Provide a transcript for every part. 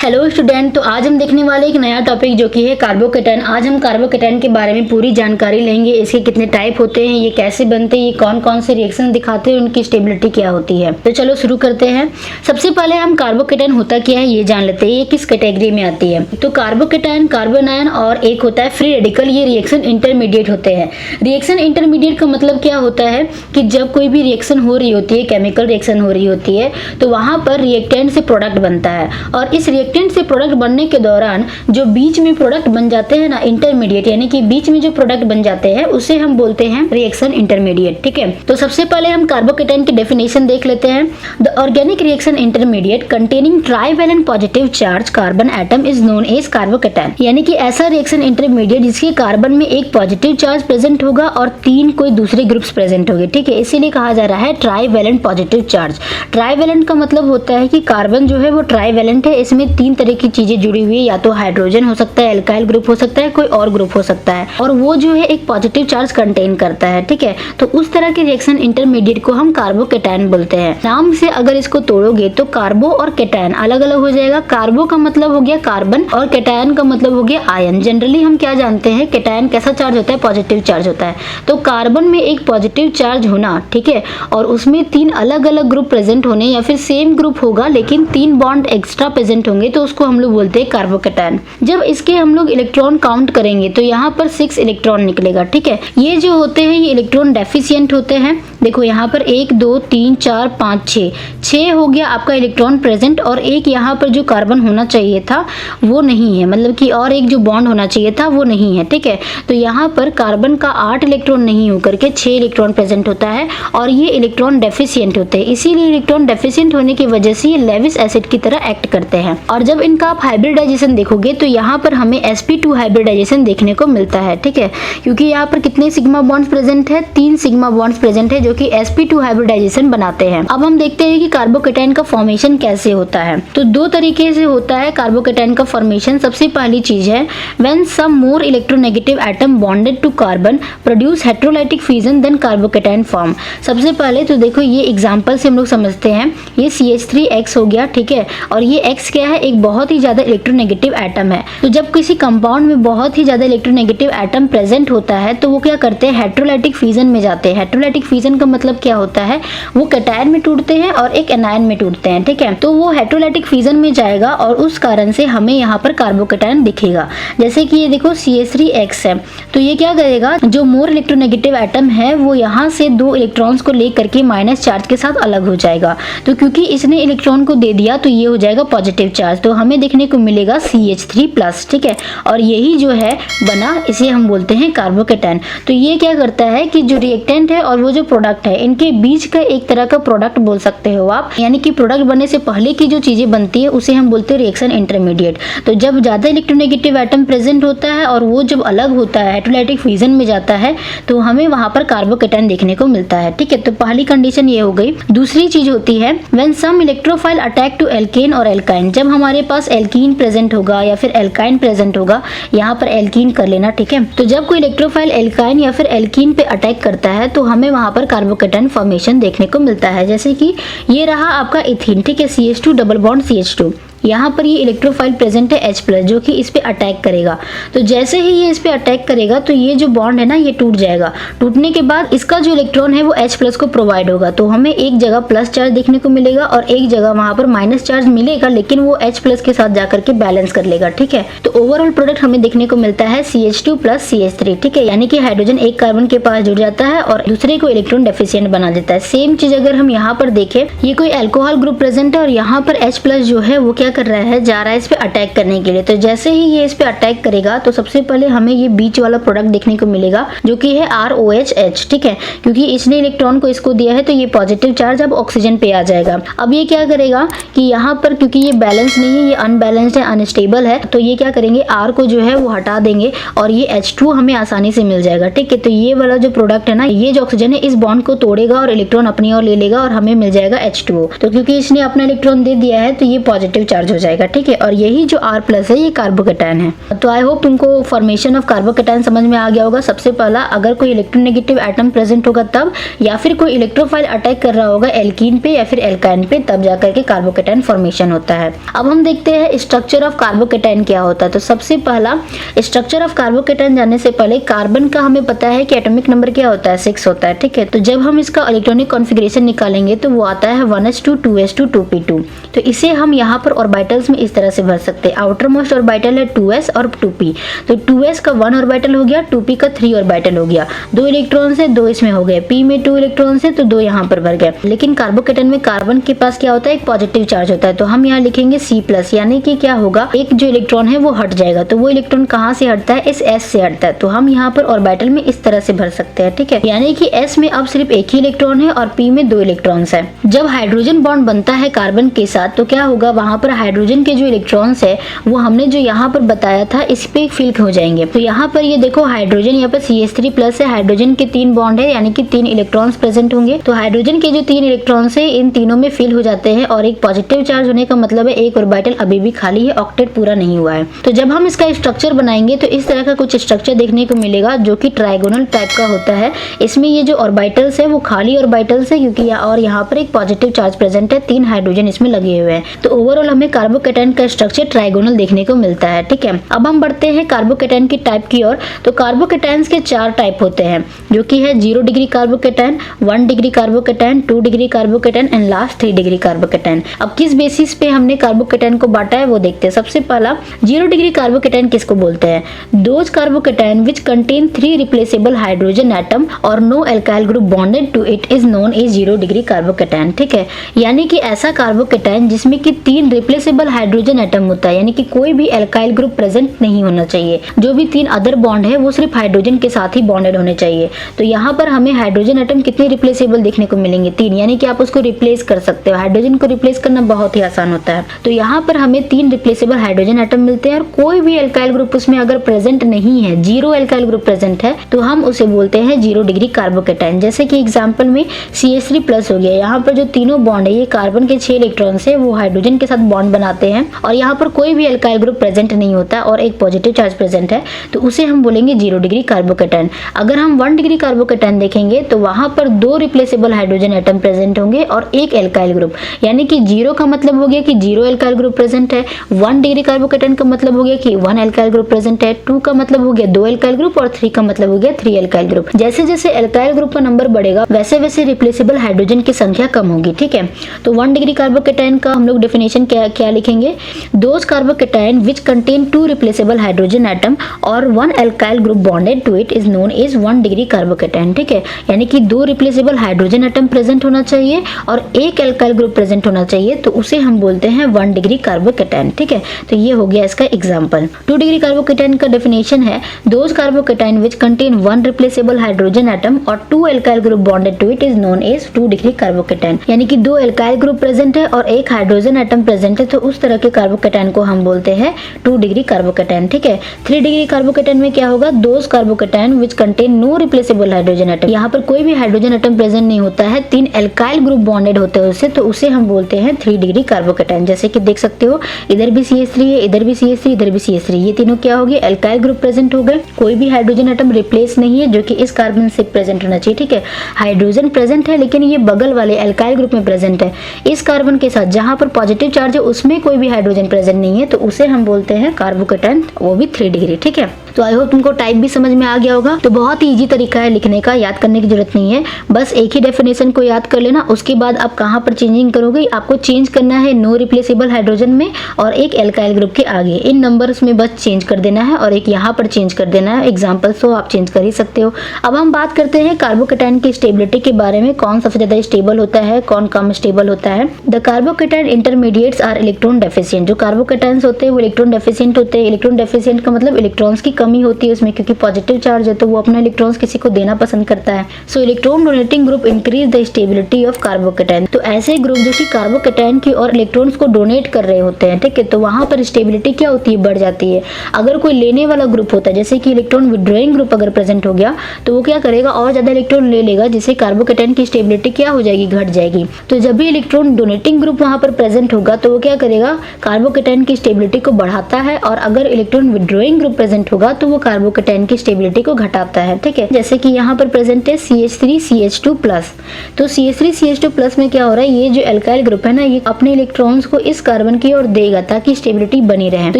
Hello student, तो आज हम देखने वाले एक नया टॉपिक जो कि है कार्बोकेटायन। आज हम कार्बोकेटायन के बारे में पूरी जानकारी लेंगे। इसके कितने टाइप होते हैं, ये कैसे बनते हैं, ये कौन कौन से रिएक्शन दिखाते हैं, उनकी स्टेबिलिटी क्या होती है। तो चलो शुरू करते हैं। सबसे पहले हम कार्बोकेटायन होता क्या है ये जान लेते हैं, ये किस कैटेगरी में आती है। तो कार्बोकेटायन, कार्बन आयन और एक होता है फ्री रेडिकल, ये रिएक्शन इंटरमीडिएट होते हैं। रिएक्शन इंटरमीडिएट का मतलब क्या होता है कि जब कोई भी रिएक्शन हो रही होती है, केमिकल रिएक्शन हो रही होती है, तो वहां पर रिएक्टेंट से प्रोडक्ट बनता है और इस रिएक्टेंट से प्रोडक्ट बनने के दौरान जो बीच में प्रोडक्ट बन जाते हैं ना, इंटरमीडिएट, यानी कि बीच में जो प्रोडक्ट बन जाते हैं उसे हम बोलते हैं रिएक्शन इंटरमीडिएट। ठीक है, तो सबसे पहले हम कार्बोकेटायन की डेफिनेशन देख लेते हैं। The organic reaction intermediate containing trivalent positive charge carbon atom is known as carbocation, यानी कि ऐसा रिएक्शन इंटरमीडिएट जिसके कार्बन में एक पॉजिटिव चार्ज प्रेजेंट होगा और 3 कोई दूसरे ग्रुप्स प्रेजेंट होंगे। ठीक है, इसीलिए कहा जा रहा है ट्राइवेलेंट पॉजिटिव चार्ज। ट्राइवेलेंट का मतलब होता है कि कार्बन जो है वो ट्राइवेलेंट है, इसमें 3 तरह की चीजें जुड़ी हुई है, या तो हाइड्रोजन हो सकता है, एल्काइल ग्रुप हो सकता है, कोई और ग्रुप हो सकता है, और वो जो है एक पॉजिटिव चार्ज कंटेन करता है। ठीक है, तो उस तरह के रिएक्शन इंटरमीडिएट को हम कार्बोकेटायन बोलते हैं। नाम से अगर इसको तोड़ोगे तो कार्बो और केटायन अलग अलग हो जाएगा। कार्बो का मतलब हो गया कार्बन और केटायन का मतलब हो गया आयन। जनरली हम क्या जानते हैं, केटायन कैसा चार्ज होता है, पॉजिटिव चार्ज होता है। तो कार्बन में एक पॉजिटिव चार्ज होना, ठीक है, और उसमें 3 अलग अलग ग्रुप प्रेजेंट होने, या फिर सेम ग्रुप होगा लेकिन 3 बॉन्ड एक्स्ट्रा प्रेजेंट होंगे, तो उसको हम लोग बोलते हैं कार्बोकेटायन। जब इसके हम लोग इलेक्ट्रॉन काउंट करेंगे तो यहाँ पर 6 इलेक्ट्रॉन निकलेगा। ठीक है, ये जो होते हैं ये इलेक्ट्रॉन डेफिशिएंट होते हैं। देखो यहाँ पर 1 2 3 4 5 6 हो गया आपका इलेक्ट्रॉन प्रेजेंट, और एक यहाँ पर जो कार्बन होना चाहिए था वो नहीं है, मतलब कि और एक जो बॉन्ड होना चाहिए था वो नहीं है। ठीक है, तो यहाँ पर कार्बन का 8 इलेक्ट्रॉन नहीं होकर के 6 इलेक्ट्रॉन प्रेजेंट होता है, और ये इलेक्ट्रॉन डेफिशिएंट होते हैं। इसीलिए इलेक्ट्रॉन डेफिशिएंट होने की वजह से ये लेविस एसिड की तरह एक्ट करते हैं। और जब इनका आप हाइब्रिडाइजेशन देखोगे तो यहाँ पर हमें sp2 हाइब्रिडाइजेशन देखने को मिलता है। ठीक है, क्योंकि यहाँ पर कितने सिग्मा बॉन्ड्स प्रेजेंट है, 3 सिग्मा बॉन्ड्स प्रेजेंट है जो कि sp2 हाइब्रिडाइजेशन बनाते हैं। अब हम देखते हैं कि कार्बोकेटायन का फॉर्मेशन कैसे होता है। तो 2 तरीके से होता है कार्बोकेटायन का फॉर्मेशन। सबसे पहली चीज है when some more electronegative atom bonded to carbon produce heterolytic fusion then carbocation form. सबसे पहले तो देखो ये एग्जांपल से हम लोग समझते हैं। ये CH3X हो गया, ठीक है, और ये X क्या है, एक बहुत ही ज्यादा इलेक्ट्रोनेगेटिव एटम है। तो जब किसी कंपाउंड में बहुत ही ज्यादा इलेक्ट्रोनेगेटिव एटम प्रेजेंट होता है तो वो क्या करते हैं, हेटेरोलाइटिक फ्यूजन में जाते हैं। हेटेरोलाइटिक फ्यूजन का मतलब क्या होता है, वो कैटायन में टूटते हैं और एक एनायन में टूटते हैं। ठीक है, तो वो हेटेरोलाइटिक फ्यूजन में जाएगा और उस कारण से हमें यहाँ पर कार्बोकेटायन दिखेगा। जैसे कि ये देखो CH3X है, तो ये क्या करेगा, जो मोर इलेक्ट्रोनेगेटिव एटम है वो यहाँ से 2 इलेक्ट्रॉन्स को लेकर के माइनस चार्ज के साथ अलग हो जाएगा। तो क्योंकि इसने इलेक्ट्रॉन को दे दिया तो ये हो जाएगा पॉजिटिव चार्ज, तो हमें देखने को मिलेगा CH3+। ठीक है, और यही जो है बना, इसे हम बोलते हैं कार्बोकेटायन। तो ये क्या करता है कि जो रिएक्टेंट है और वो जो प्रोडक्ट है, इनके बीच का एक तरह का प्रोडक्ट बोल सकते हो आप, यानी कि प्रोडक्ट बनने से पहले की जो चीजें बनती है उसे हम बोलते हैं रिएक्शन इंटरमीडिएट। तो जब ज्यादा इलेक्ट्रोनेगेटिव एटम प्रेजेंट होता है और वो जब अलग होता है, हेटेरोलाइटिक फ्यूजन में जाता है, तो हमें वहां पर कार्बोकेटायन देखने को मिलता है। ठीक है, तो पहली कंडीशन ये हो गई। दूसरी चीज होती है when some electrophile attack to alkene और एल्काइन। जब हमारे पास एल्कीन प्रेजेंट होगा या फिर एल्काइन प्रेजेंट होगा, यहाँ पर एल्कीन कर लेना। ठीक है, तो जब कोई इलेक्ट्रोफाइल एल्काइन या फिर एल्कीन पे अटैक करता है तो हमें वहां पर कार्बोकेटायन फॉर्मेशन देखने को मिलता है। जैसे कि ये रहा आपका इथीन, ठीक है, CH2 डबल बॉन्ड CH2, यहाँ पर ये इलेक्ट्रोफाइल प्रेजेंट है H+, जो कि इस पे अटैक करेगा। तो जैसे ही ये इस पे अटैक करेगा तो ये जो बॉन्ड है ना ये टूट जाएगा। टूटने के बाद इसका जो इलेक्ट्रॉन है वो H+ को प्रोवाइड होगा, तो हमें एक जगह प्लस चार्ज देखने को मिलेगा और एक जगह वहां पर माइनस चार्ज मिलेगा, लेकिन वो H+ के साथ जाकर के बैलेंस कर लेगा। ठीक है, तो ओवरऑल प्रोडक्ट हमें देखने को मिलता है CH2 + CH3। ठीक है, यानी कि हाइड्रोजन एक कार्बन के पास जुड़ जाता है और दूसरे को इलेक्ट्रॉन डेफिशिएंट बना देता है। सेम चीज अगर हम यहाँ पर देखें, ये कोई अल्कोहल ग्रुप प्रेजेंट है और यहाँ पर H+ जो है वो क्या कर रहा है, जा रहा है इस पे अटैक करने के लिए। तो जैसे ही ये इस पे अटैक करेगा तो सबसे पहले हमें ये बीच वाला प्रोडक्ट देखने को मिलेगा जो कि है ROHH। ठीक है, क्योंकि इसने इलेक्ट्रॉन को इसको दिया है तो ये पॉजिटिव चार्ज अब ऑक्सीजन पे आ जाएगा। अब ये क्या करेगा कि यहाँ पर क्योंकि ये बैलेंस नहीं है, ये अनबैलेंस्ड है, अनस्टेबल है, तो ये क्या करेंगे, R को जो है वो हटा देंगे और ये H2 हमें आसानी से मिल जाएगा। ठीक है, तो ये वाला जो प्रोडक्ट है ना, ये जो ऑक्सीजन है इस बॉन्ड को तोड़ेगा और इलेक्ट्रॉन अपनी ओर ले लेगा और हमें मिल जाएगा H2O। तो क्योंकि इसने अपना इलेक्ट्रॉन दे दिया है तो ये पॉजिटिव चार्ज चार्ज हो जाएगा, ठीक है। और यही जो R+ है ये कार्बोकेटायन है। तो आई होप तुमको फॉर्मेशन ऑफ कार्बोकेटायन समझ में आ गया होगा। सबसे पहला, अगर कोई इलेक्ट्रोनेगेटिव एटम प्रेजेंट होगा तब, या फिर कोई इलेक्ट्रोफाइल अटैक कर रहा होगा एल्कीन पे या फिर एल्काइन पे, तब जाकर के कार्बोकेटायन फॉर्मेशन होता है। अब हम देखते हैं स्ट्रक्चर ऑफ कार्बोकेटायन क्या होता है। तो सबसे पहला, स्ट्रक्चर ऑफ कार्बोकेटायन जानने से पहले कार्बन का हमें पता है कि एटॉमिक नंबर क्या होता है, 6 होता है, ठीक है। तो जब हम इसका इलेक्ट्रॉनिक कॉन्फ़िगरेशन निकालेंगे तो वो आता है 1s2 2s2 2p2। तो इसे हम यहाँ पर ऑर्बिटल्स में इस तरह से भर सकते हैं। आउटर मोस्ट ऑर्बिटल है 2s और 2p। तो 2s का 1 ऑर्बिटल हो गया, 2p का 3 ऑर्बिटल हो गया। 2 इलेक्ट्रॉन से 2 इसमें हो गए, p में 2 इलेक्ट्रॉन से तो 2 यहाँ पर भर गए। लेकिन कार्बोकेटायन में कार्बन के पास क्या होता है, एक पॉजिटिव चार्ज होता है। तो हम यहाँ लिखेंगे C+, यानी कि क्या होगा, एक जो इलेक्ट्रॉन है वो हट जाएगा। तो वो इलेक्ट्रॉन कहाँ से हटता है, इस s से हटता है। तो हम यहाँ पर ऑर्बिटल में इस तरह से भर सकते हैं, ठीक है। यानी कि s में अब सिर्फ एक ही इलेक्ट्रॉन है और p में 2 इलेक्ट्रॉन्स है। जब हाइड्रोजन बॉन्ड बनता है कार्बन के साथ तो क्या होगा, वहां पर हाइड्रोजन के जो इलेक्ट्रॉन्स है वो हमने जो यहाँ पर बताया था इस पे फिल हो जाएंगे। तो यहाँ पर ये देखो हाइड्रोजन, यहाँ पर CH3+ है, हाइड्रोजन के 3 बॉन्ड है, यानी कि 3 इलेक्ट्रॉन्स प्रेजेंट होंगे। तो हाइड्रोजन के जो 3 इलेक्ट्रॉन्स है इन तीनों में फिल हो जाते हैं और एक पॉजिटिव चार्ज होने का मतलब है एक ऑर्बिटल अभी भी खाली है, ऑक्टेट पूरा नहीं हुआ है। तो जब हम इसका स्ट्रक्चर बनाएंगे तो इस तरह का कुछ स्ट्रक्चर देखने को मिलेगा जो कि ट्राइगोनल टाइप का होता है। इसमें ये जो ऑर्बिटल्स है वो खाली ऑर्बिटल्स है क्योंकि और यहाँ पर एक पॉजिटिव चार्ज प्रेजेंट है, 3 हाइड्रोजन इसमें लगे हुए हैं। तो ओवरऑल हमें कार्बोकेटायन का स्ट्रक्चर ट्राइगोनल देखने को मिलता है, ठीक है। अब हम बढ़ते हैं कार्बोकेटायन की टाइप की ओर। तो कार्बोकेटायंस के 4 टाइप होते हैं जो कि है 0 degree carbocation, 1 degree carbocation, 2 degree carbocation and last 3 degree carbocation. अब किस बेसिस पे हमने कार्बोकेटायन को बांटा है वो देखते हैं। सबसे पहला 0 डिग्री कार्बोकेटायन किसको बोलते हैं, those carbocation which contain 3 replaceable hydrogen atom और no alkyl group bonded to it is known as 0 degree carbocation, ठीक है। यानी कि ऐसा कार्बोकेटायन जिसमें कि 3 रिप्लेसेबल हाइड्रोजन एटम होता है, यानी कि कोई भी एल्काइल ग्रुप प्रेजेंट नहीं होना चाहिए। जो भी 3 अदर बॉन्ड है वो सिर्फ हाइड्रोजन के साथ ही बॉन्डेड होने चाहिए। तो यहाँ पर हमें हाइड्रोजन एटम कितने रिप्लेसेबल देखने को मिलेंगे, 3, यानी कि आप उसको रिप्लेस कर सकते हो। हाइड्रोजन को रिप्लेस करना बहुत ही आसान होता है। तो यहाँ पर हमें 3 रिप्लेसेबल हाइड्रोजन एटम मिलते हैं और कोई भी एल्काइल ग्रुप उसमें अगर प्रेजेंट नहीं है, 0 एल्काइल ग्रुप प्रेजेंट है, तो हम उसे बोलते हैं 0 डिग्री कार्बोकेटायन। जैसे कि एग्जांपल में CH3+ हो गया, यहाँ पर जो तीनों बॉन्ड है ये कार्बन के 6 इलेक्ट्रॉन से वो हाइड्रोजन के साथ बॉन्ड बनाते हैं और यहाँ पर कोई भी एल्काइल ग्रुप प्रेजेंट नहीं होता और एक पॉजिटिव चार्ज प्रेजेंट है, तो उसे हम बोलेंगे 0 डिग्री कार्बोकेटायन। अगर हम 1 डिग्री कार्बोकेटायन देखेंगे तो वहां पर 2 रिप्लेसेबल हाइड्रोजन एटम प्रेजेंट होंगे और एक एल्काइल ग्रुप, यानी कि 0 का मतलब हो गया कि 0 एल्काइल ग्रुप प्रेजेंट है, 1 डिग्री कार्बोकेटायन का मतलब हो गया कि 1 एल्काइल ग्रुप प्रेजेंट है, 2 का मतलब हो गया 2 एल्काइल ग्रुप और 3 का मतलब हो गया 3 एल्काइल ग्रुप। जैसे जैसे एल्काइल ग्रुप का नंबर बढ़ेगा वैसे वैसे रिप्लेसेबल हाइड्रोजन की संख्या कम होगी, ठीक है। तो 1 डिग्री कार्बोकेटायन का हम लोग डेफिनेशन क्या लिखेंगे, those carbocation which contain 2 replaceable hydrogen atom और 1 alkyl group bonded to it is known as 1 degree carbocation, ठीक है। यानी कि 2 रिप्लेसेबल हाइड्रोजन एटम प्रेजेंट होना चाहिए और एक एल्काइल ग्रुप प्रेजेंट होना चाहिए, तो उसे हम बोलते हैं 1 डिग्री कार्बोकेटायन, ठीक है। तो ये हो गया इसका एग्जांपल। 2 डिग्री कार्बोकेटायन का डेफिनेशन है those carbocation which contain 1 replaceable hydrogen atom और 2 alkyl group bonded to it is known as 2 degree carbocation. यानी कि 2 एल्काइल ग्रुप प्रेजेंट है और एक हाइड्रोजन एटम प्रेजेंट है, तो उस तरह के कार्बोकेटायन को हम बोलते हैं 2 डिग्री कार्बोकेटायन, ठीक है। 3 डिग्री कार्बोकेटायन में क्या होगा, those carbocation which contain no replaceable hydrogen atom, यहाँ पर कोई भी हाइड्रोजन एटम प्रेजेंट नहीं होता है, 3 एल्काइल ग्रुप बॉन्डेड होते हैं उससे, तो उसे हम बोलते हैं 3 डिग्री कार्बोकेटायन। जैसे कि देख सकते हो इधर भी CH3 है, इधर भी CH3, इधर भी CH3, ये तीनों क्या हो गए, एल्काइल ग्रुप प्रेजेंट हो गए, कोई भी हाइड्रोजन एटम रिप्लेस नहीं है जो कि इस कार्बन से प्रेजेंट होना चाहिए, ठीक है। हाइड्रोजन प्रेजेंट है लेकिन ये बगल वाले एल्काइल ग्रुप में प्रेजेंट है, इस कार्बन के साथ जहां पर पॉजिटिव चार्ज है उसमें कोई भी हाइड्रोजन प्रेजेंट नहीं है, तो उसे हम बोलते हैं कार्बोकेटायन, वो भी 3 डिग्री, ठीक है। तो आई होप तुमको टाइप भी समझ में आ गया होगा। तो बहुत ही इजी तरीका है लिखने का, याद करने की जरूरत नहीं है, बस एक ही डेफिनेशन को याद कर लेना। उसके बाद आप कहाँ पर चेंजिंग करोगे, आपको चेंज करना है नो रिप्लेसेबल हाइड्रोजन में और एक एल्काइल ग्रुप के आगे, इन नंबर्स में बस चेंज कर देना है और एक यहाँ पर चेंज कर देना है। एग्जाम्पल तो आप चेंज कर ही सकते हो। अब हम बात करते हैं कार्बोकेटायन की स्टेबिलिटी के बारे में, कौन सबसे ज्यादा स्टेबल होता है, कौन कम स्टेबल होता है। The carbocation intermediates are electron deficient. जो कार्बोकेटायंस होते हैं वो इलेक्ट्रॉन डेफिशिएंट होते हैं। इलेक्ट्रॉन डेफिशिएंट का मतलब इलेक्ट्रॉन्स की कमी होती है उसमें, क्योंकि पॉजिटिव चार्ज है तो वो अपना इलेक्ट्रॉन्स किसी को देना पसंद करता है। सो electron donating group increase the stability of carbocation. तो ऐसे ग्रुप जो कि कार्बोकेटायन की और इलेक्ट्रॉन्स को डोनेट कर रहे होते हैं, ठीक है, तो वहां पर स्टेबिलिटी क्या होती है, बढ़ जाती है। अगर कोई लेने वाला ग्रुप होता है, जैसे कि इलेक्ट्रॉन विड्रॉइंग ग्रुप अगर प्रेजेंट हो गया तो वो क्या करेगा, और ज्यादा इलेक्ट्रॉन ले लेगा, जिससे कार्बोकेटायन की स्टेबिलिटी क्या हो जाएगी, घट जाएगी। तो जब भी इलेक्ट्रॉन डोनेटिंग ग्रुप वहां पर प्रेजेंट होगा तो वो क्या करेगा, कार्बोकेटाइन की स्टेबिलिटी को बढ़ाता है, और अगर इलेक्ट्रॉन विड्रॉइंग ग्रुप प्रेजेंट होगा तो वो कार्बोकेटाइन की स्टेबिलिटी को घटाता है। ठीक है, जैसे कि यहाँ पर प्रेजेंट है CH3CH2+। तो CH3CH2+ में क्या हो रहा है, ये जो एल्काइल ग्रुप है ना, ये अपने इलेक्ट्रॉन्स को इस कार्बन की ओर देगा ताकि स्टेबिलिटी बनी रहे। तो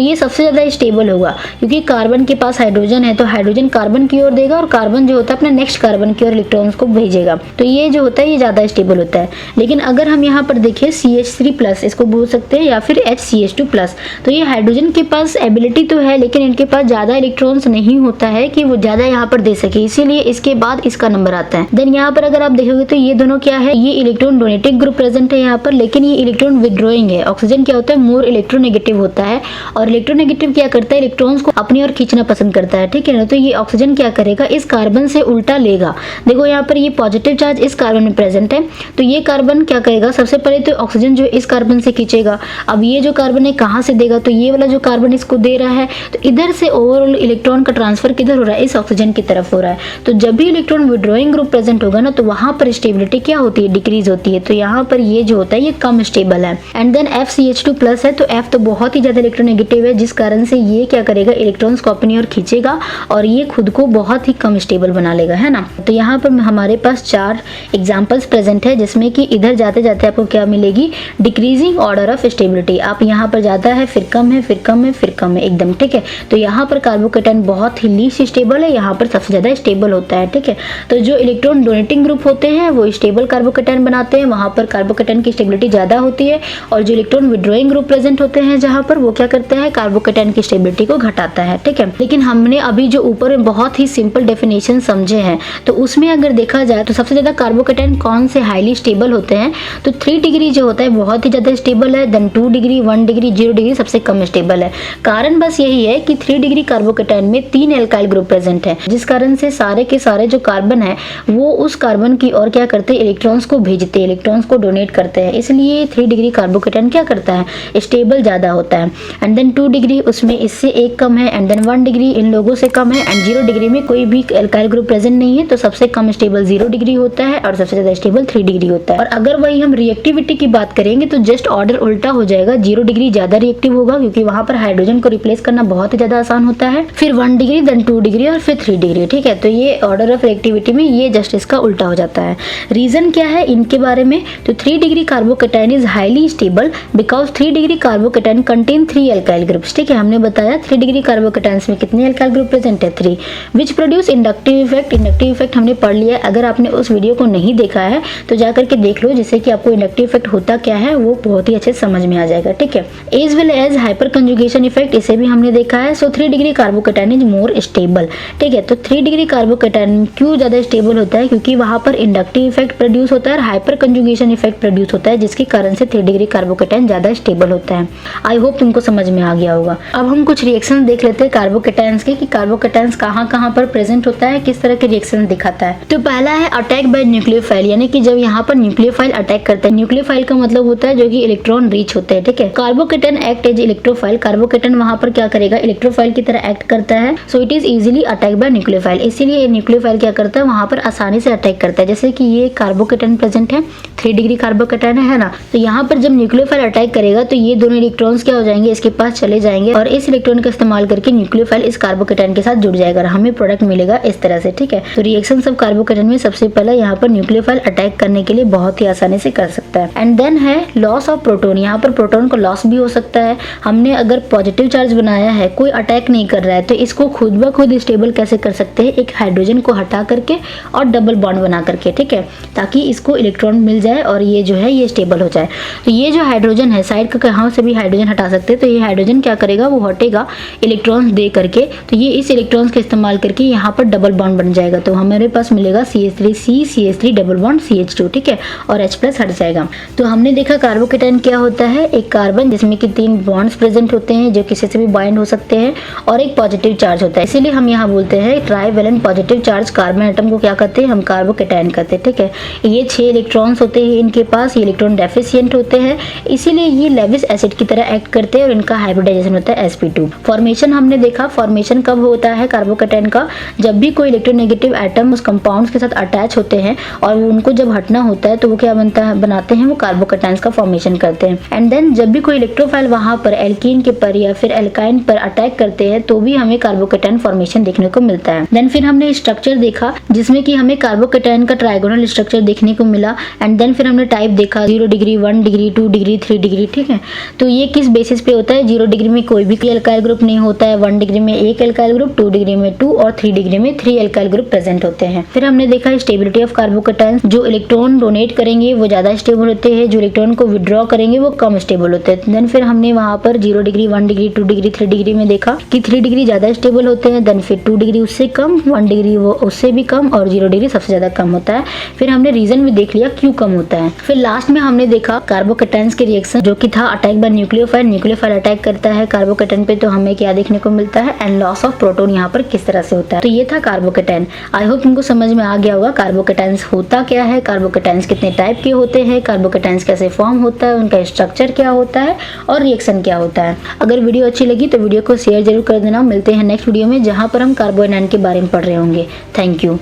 ये सबसे ज्यादा स्टेबल होगा, क्योंकि कार्बन के पास हाइड्रोजन है तो हाइड्रोजन कार्बन की ओर देगा और कार्बन जो होता है अपने नेक्स्ट कार्बन की ओर इलेक्ट्रॉन्स को भेजेगा। तो ये जो होता है ये ज्यादा स्टेबल होता है। लेकिन अगर हम यहाँ पर देखिए CH3+, इसको बोल सकते हैं, या फिर HCH2+, तो ये हाइड्रोजन के पास एबिलिटी तो है लेकिन इनके पास ज्यादा इलेक्ट्रॉन्स नहीं होता है कि वो ज्यादा यहाँ पर दे सके, इसीलिए इसके बाद इसका नंबर आता है। देन यहाँ पर अगर आप देखोगे तो ये दोनों क्या है, ये इलेक्ट्रॉन डोनेटिंग ग्रुप प्रेजेंट है यहाँ पर, लेकिन ये इलेक्ट्रॉन विड्रॉइंग है। ऑक्सीजन क्या होता है, मोर इलेक्ट्रोनेगेटिव होता है, और इलेक्ट्रोनेगेटिव क्या करता है, इलेक्ट्रॉन्स को अपनी ओर खींचना पसंद करता है। ठीक है ना, तो ये ऑक्सीजन क्या करेगा, इस कार्बन से उल्टा लेगा। देखो यहाँ पर ये पॉजिटिव चार्ज इस कार्बन में प्रेजेंट है, तो ये कार्बन क्या करेगा, सबसे पहले तो ऑक्सीजन जो इस कार्बन से खींचेगा। अब ये जो कार्बन है कहाँ से देगा, तो ये वाला जो कार्बन इसको दे रहा है, तो इधर से ओवरऑल इलेक्ट्रॉन का ट्रांसफर किधर हो रहा है, इस ऑक्सीजन की तरफ हो रहा है। तो जब भी इलेक्ट्रॉन विड्रॉइंग ग्रुप प्रेजेंट होगा ना, तो वहां पर स्टेबिलिटी क्या होती है, डिक्रीज होती है। तो यहाँ पर ये जो होता है ये कम स्टेबल है। एंड देन FCH2+ है, तो F तो बहुत ही ज्यादा इलेक्ट्रोनेगेटिव है, जिस कारण से ये क्या करेगा, इलेक्ट्रॉन्स को अपनी ओर खींचेगा और ये खुद को बहुत ही कम स्टेबल बना लेगा, है ना। तो यहाँ पर हमारे पास 4 एग्जांपल्स प्रेजेंट है, जिसमें कि इधर जाते जाते आपको क्या मिलेगी, डिक्रीजिंग ऑर्डर ऑफ स्टेबिलिटी। आप यहाँ पर ज्यादा है, फिर कम है, फिर कम है, फिर कम है, एकदम। ठीक है, तो यहाँ पर कार्बोकेटाइन बहुत ही लीस्ट स्टेबल है, यहाँ पर सबसे ज्यादा स्टेबल होता है। ठीक है, तो जो इलेक्ट्रॉन डोनेटिंग ग्रुप होते हैं वो स्टेबल कार्बोकेटाइन बनाते हैं, वहां पर कार्बोकेटाइन की स्टेबिलिटी ज्यादा होती है, और जो इलेक्ट्रॉन विड्रॉइंग ग्रुप प्रेजेंट होते हैं जहां पर, वो क्या करते हैं, कार्बोकेटाइन की स्टेबिलिटी को घटाता है। ठीक है, लेकिन हमने अभी जो ऊपर में बहुत ही सिंपल डेफिनेशन समझे हैं, तो उसमें अगर देखा जाए तो सबसे ज्यादा कार्बोकेटाइन कौन से हाईली स्टेबल होते हैं, तो 3 डिग्री जो होता है बहुत ही ज्यादा स्टेबल है, देन 2 डिग्री, 1 डिग्री, 0 डिग्री सबसे कम स्टेबल है। कारण बस यही है कि 3 डिग्री कार्बोकेटाइन में 3 एल्काइल ग्रुप प्रेजेंट है, जिस कारण से सारे के सारे जो कार्बन है वो उस कार्बन की ओर क्या करते हैं, इलेक्ट्रॉन्स को भेजते हैं, इलेक्ट्रॉन्स को डोनेट करते हैं। इसलिए 3 डिग्री कार्बोकेटाइन क्या करता है, स्टेबल ज्यादा होता है। एंड देन 2 डिग्री उसमें इससे एक कम है, एंड देन 1 डिग्री इन लोगों से कम है, एंड 0 डिग्री में कोई भी एल्काइल ग्रुप प्रेजेंट नहीं है, तो सबसे कम स्टेबल 0 डिग्री होता है और सबसे ज्यादा स्टेबल 3 डिग्री होता है। और अगर वही हम रिएक्टिविटी की बात करेंगे तो जस्ट ऑर्डर उल्टा हो जाएगा, 0 डिग्री ज्यादा रिएक्टिव होगा क्योंकि वहां पर हाइड्रोजन को रिप्लेस करना बहुत ही ज्यादा आसान होता है, फिर 1 डिग्री, देन 2 डिग्री और फिर 3 डिग्री। ठीक है, तो ये ऑर्डर ऑफ रिएक्टिविटी में ये जस्ट इसका उल्टा हो जाता है। रीजन क्या है इनके बारे में, तो 3 degree carbocation is highly stable because 3 degree carbocation contain 3 alkyl groups. ठीक है, हमने बताया 3 डिग्री कार्बोकेटाइन्स में कितने एल्काइल ग्रुप प्रेजेंट है, 3, which produce inductive effect. Inductive effect हमने पढ़ लिया, अगर आपने उस वीडियो को नहीं देखा है तो जाकर के देख लो, जिससे कि आपको इंडक्टिव इफेक्ट होता क्या है वो बहुत ही अच्छे समझ में आ जाएगा। ठीक है, as well as hyperconjugation effect, इसे भी हमने देखा है। So 3 degree carbocation is more stable. ठीक है, तो 3 डिग्री कार्बोकेटाइन क्यों ज्यादा स्टेबल होता है, क्योंकि वहां पर इंडक्टिव इफेक्ट प्रोड्यूस होता है और हाइपर कंजुगेशन इफेक्ट प्रोड्यूस होता है, जिसके कारण से 3 डिग्री कार्बोकेटाइन ज्यादा स्टेबल होता है। आई होप तुमको समझ में आ गया होगा। अब हम कुछ रिएक्शन देख लेते हैं कार्बोकेटाइन्स के, कि कार्बोकेटाइन्स कहाँ कहाँ पर प्रेजेंट होता है, किस तरह के रिएक्शन दिखाता है। तो पहला है अटैक बाय न्यूक्लियोफाइल, यानी कि जब यहाँ पर न्यूक्लियोफाइल अटैक करते हैं। न्यूक्लियोफाइल का मतलब होता है जो कि इलेक्ट्रॉन रीच होते हैं। ठीक है, carbocation act as electrophile, carbocation वहां पर क्या करेगा, इलेक्ट्रोफाइल की तरह एक्ट करता है। So it is easily attack by nucleophile, इसीलिए न्यूक्लियोफाइल क्या करता है, वहां पर आसानी से अटैक करता है। जैसे कि ये कार्बोकेटाइन प्रेजेंट है, 3 डिग्री कार्बोकेटाइन है ना, तो यहाँ पर जब न्यूक्लियोफाइल अटैक करेगा तो ये दोनों इलेक्ट्रॉन्स क्या हो जाएंगे, इसके पास चले जाएंगे और इस इलेक्ट्रॉन का इस्तेमाल करके न्यूक्लियोफाइल इस कार्बोकेटाइन के साथ जुड़ जाएगा और हमें प्रोडक्ट मिलेगा इस तरह से। ठीक है, तो रिएक्शन सब कार्बोकेटाइन में सबसे पहले यहाँ पर न्यूक्लियोफाइल अटैक करने के लिए बहुत ही आसानी से कर सकता है। एंड देन है लॉस ऑफ प्रोटॉन, यहाँ पर प्रोटॉन को लॉस भी हो सकता है। हमने अगर पॉजिटिव चार्ज बनाया है, कोई अटैक नहीं कर रहा है, तो इसको खुद ब खुद स्टेबल कैसे कर सकते हैं, एक हाइड्रोजन को हटा करके और डबल बॉन्ड बना करके। ठीक है, ताकि इसको इलेक्ट्रॉन मिल जाए और ये जो है ये स्टेबल हो जाए। तो ये जो हाइड्रोजन है, साइड का कहाँ से भी हाइड्रोजन हटा सकते हैं, तो ये हाइड्रोजन क्या करेगा, वो हटेगा इलेक्ट्रॉन्स दे करके, तो ये इस इलेक्ट्रॉन्स का इस्तेमाल करके यहाँ पर डबल बॉन्ड बन जाएगा। तो हमारे पास मिलेगा CH3C, CH3 double bond CH2। ठीक है, और H+ हट जाएगा। तो हमने देखा कार्बोकेटाइन क्या होता है, एक कार्बन जिसमें कि 3 बॉन्ड्स प्रेजेंट होते हैं जो किसी से भी बाइंड हो सकते हैं, और एक पॉजिटिव चार्ज होता है। इसीलिए हम यहाँ बोलते हैं trivalent positive charge carbon atom को क्या कहते हैं, हम कार्बोकेटाइन कहते हैं। ठीक है, ये 6 इलेक्ट्रॉन्स होते हैं इनके पास, ये इलेक्ट्रॉन डेफिशिएंट होते हैं, इसीलिए ये लेविस एसिड की तरह एक्ट करते हैं और इनका हाइब्रिडाइजेशन होता है sp2। फॉर्मेशन हमने देखा, फॉर्मेशन कब होता है कार्बोकेटाइन का, जब भी कोई इलेक्ट्रोनेगेटिव एटम उस कंपाउंड्स के साथ अटैच होते हैं और उनको जब हटना होता है तो वो क्या बनता है, बनाते हैं वो कार्बोकेटाइन्स का फॉर्मेशन करते हैं। एंड देन जब भी कोई इलेक्ट्रोफाइल वहां पर एल्कीन के पर या फिर एल्काइन पर अटैक करते हैं तो भी हमें कार्बोकेटायन फॉर्मेशन देखने को मिलता है। देन फिर हमने स्ट्रक्चर देखा जिसमें कि हमें कार्बोकेटायन का ट्राइगोनल स्ट्रक्चर देखने को मिला। एंड देन फिर हमने टाइप देखा 0 डिग्री, 1 डिग्री, 2 डिग्री, 3 डिग्री, ठीक है। तो ये किस बेसिस पे होता है? 0 डिग्री में कोई भी एल्काइल ग्रुप नहीं होता है, 1 डिग्री में एक एल्काइल ग्रुप, 2 डिग्री में 2 और 3 डिग्री में 3 एल्काइल ग्रुप प्रेजेंट होते हैं। फिर हमने देखा स्टेबिलिटी ऑफ कार्बोकेटायन, जो इलेक्ट्रॉन डोनेट करेंगे वो ज्यादा स्टेबल होते हैं, जो इलेक्ट्रॉन को विड्रॉ करेंगे वो कम स्टेबल होते हैं। देन फिर हमने वहां पर 0 डिग्री, 1 डिग्री, 2 डिग्री, 3 डिग्री में देखा कि 3 डिग्री ज्यादा स्टेबल होते हैं, देन फिर 2 डिग्री उससे कम, 1 डिग्री वो उससे भी कम और 0 डिग्री सबसे ज्यादा कम होता है। फिर हमने रीजन भी देख लिया क्यों कम होता है। फिर लास्ट में हमने देखा कार्बोकेटायंस के रिएक्शन जो कि था attack by nucleophile. Nucleophile attack करता है कार्बोकेटायन पे तो हमें क्या देखने को मिलता है, एंड लॉस ऑफ प्रोटॉन यहाँ पर किस तरह से होता है। तो ये था कार्बोकेटायन। आई होप तुमको समझ में आ गया होगा कार्बोकेटायंस होता क्या है, कार्बोकेटायंस कितने टाइप के होते हैं, कार्बोकेटायंस कैसे फॉर्म होता है, उनका स्ट्रक्चर क्या होता है और रिएक्शन क्या होता है। अगर वीडियो अच्छी लगी तो वीडियो को शेयर जरूर कर देना। मिलते हैं नेक्स्ट वीडियो में जहाँ पर हम कार्बोनाइन के बारे में पढ़ रहे होंगे। Thank you.